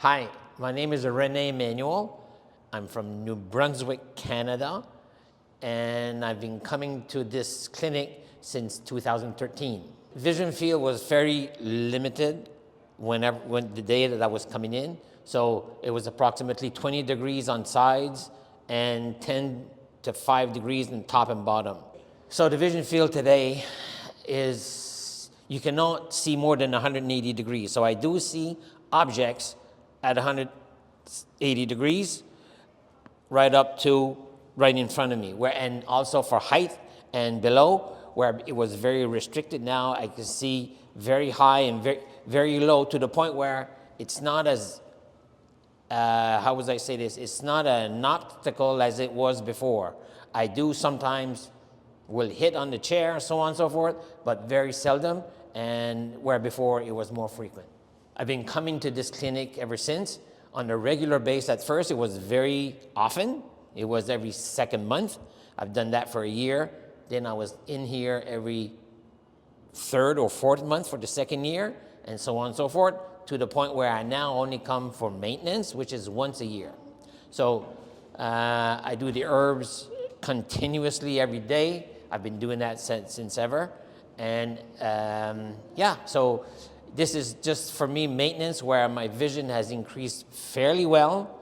Hi, my name is Rene Emmanuel. I'm from New Brunswick, Canada, and I've been coming to this clinic since 2013. Vision field was very limited when the day that I was coming in. So it was approximately 20 degrees on sides and 10 to 5 degrees in top and bottom. So the vision field today is, you cannot see more than 180 degrees. So I do see objects at 180 degrees, right up to right in front of me. And also for height and below, where it was very restricted, now I can see very high and very, very low, to the point where it's not as, how would I say this? It's not an obstacle as it was before. I do sometimes will hit on the chair, so on and so forth, but very seldom, and where before it was more frequent. I've been coming to this clinic ever since on a regular basis. At first, it was very often. It was every second month. I've done that for a year. Then I was in here every third or fourth month for the second year, and so on and so forth, to the point where I now only come for maintenance, which is once a year. So I do the herbs continuously every day. I've been doing that since ever. And yeah, so this is just for me maintenance, where my vision has increased fairly well.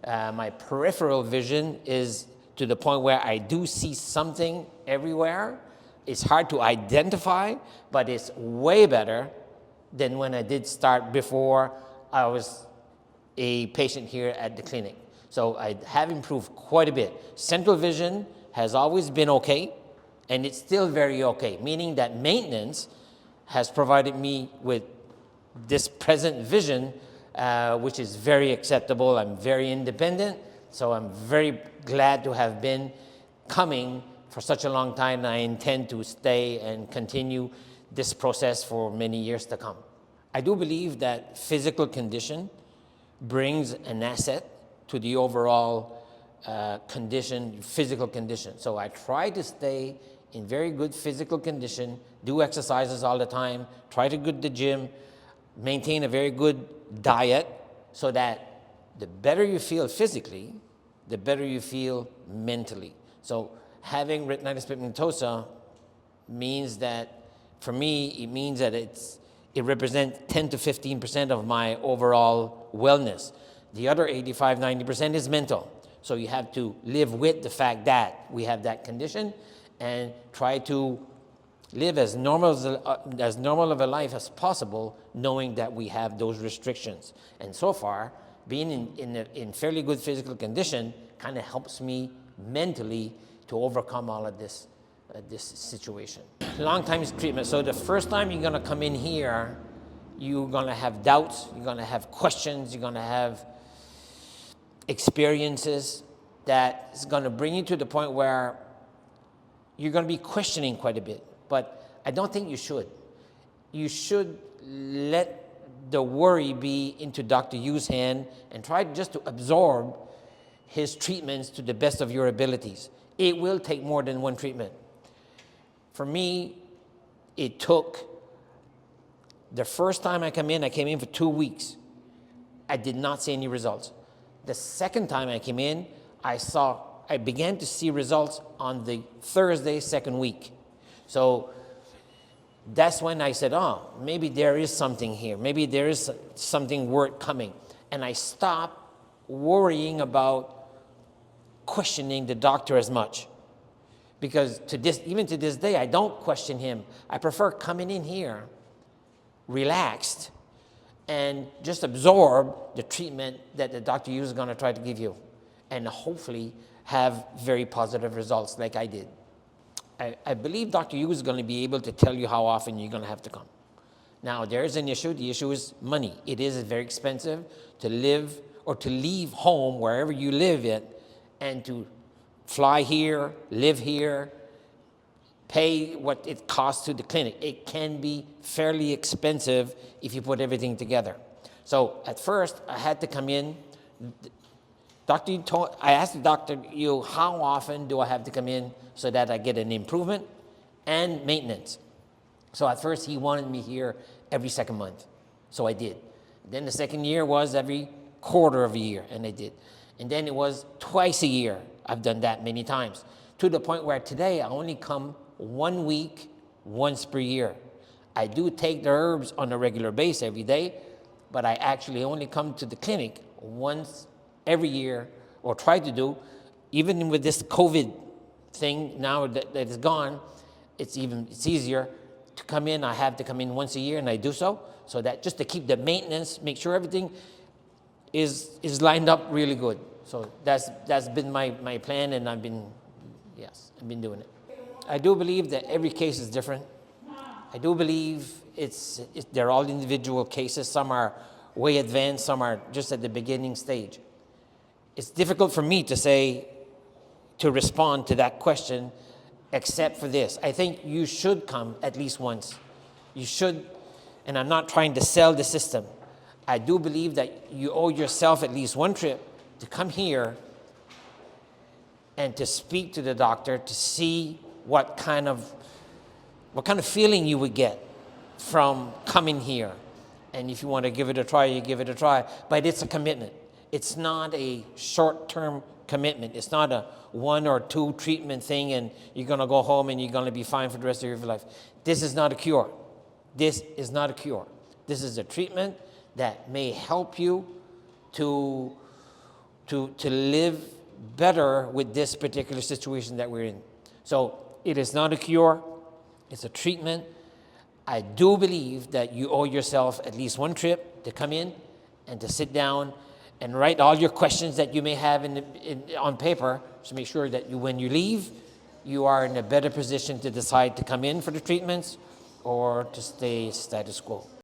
My peripheral vision is to the point where I do see something everywhere. It's hard to identify, but it's way better than when I did start before I was a patient here at the clinic. So I have improved quite a bit. Central vision has always been okay, and it's still very okay, meaning that maintenance has provided me with this present vision, which is very acceptable. I'm very independent, so I'm very glad to have been coming for such a long time, and I intend to stay and continue this process for many years to come. I do believe that physical condition brings an asset to the overall physical condition. So I try to stay in very good physical condition, do exercises all the time, try to go to the gym, maintain a very good diet, so that the better you feel physically, the better you feel mentally. So having retinitis pigmentosa means that, for me, it means that it represents 10 to 15% of my overall wellness. The other 85, 90% is mental. So you have to live with the fact that we have that condition and try to live as normal of a life as possible, knowing that we have those restrictions. And so far, being in fairly good physical condition kind of helps me mentally to overcome all of this situation. Long-time treatment. So the first time you're gonna come in here, you're gonna have doubts, you're gonna have questions, you're gonna have experiences that is gonna bring you to the point where you're gonna be questioning quite a bit. But I don't think you should. You should let the worry be into Dr. Yu's hand and try just to absorb his treatments to the best of your abilities. It will take more than one treatment. For me, it took, the first time I came in for 2 weeks. I did not see any results. The second time I came in, I began to see results on the Thursday, second week. So that's when I said, oh, maybe there is something here. Maybe there is something worth coming. And I stopped worrying about questioning the doctor as much. Because even to this day, I don't question him. I prefer coming in here relaxed and just absorb the treatment that the Dr. Yu is going to try to give you, and hopefully have very positive results like I did. I believe Dr. Yu is going to be able to tell you how often you're going to have to come. Now, there is an issue. The issue is money. It is very expensive to live or to leave home, wherever you live at, and to fly here, live here, pay what it costs to the clinic. It can be fairly expensive if you put everything together. So at first, I had to come in. I asked Dr. Yu, how often do I have to come in so that I get an improvement and maintenance? So at first, he wanted me here every second month. So I did. Then the second year was every quarter of a year, and I did. And then it was twice a year. I've done that many times, to the point where today I only come 1 week, once per year. I do take the herbs on a regular basis every day, but I actually only come to the clinic once every year, or try to do. Even with this COVID thing now that is gone, it's easier to come in. I have to come in once a year, and I do so that just to keep the maintenance, make sure everything is lined up really good. So that's been my plan, and I've been doing it. I do believe that every case is different. I do believe they're all individual cases. Some are way advanced, some are just at the beginning stage. It's difficult for me to respond to that question, except for this. I think you should come at least once. You should, and I'm not trying to sell the system. I do believe that you owe yourself at least one trip to come here and to speak to the doctor to see what kind of feeling you would get from coming here. And if you want to give it a try, you give it a try. But it's a commitment. It's not a short-term commitment. It's not a 1 or 2 treatment thing and you're going to go home and you're going to be fine for the rest of your life. This is not a cure. This is not a cure. This is a treatment that may help you to live better with this particular situation that we're in. So it is not a cure. It's a treatment. I do believe that you owe yourself at least one trip to come in and to sit down and write all your questions that you may have on paper, to make sure that when you leave, you are in a better position to decide to come in for the treatments or to stay status quo.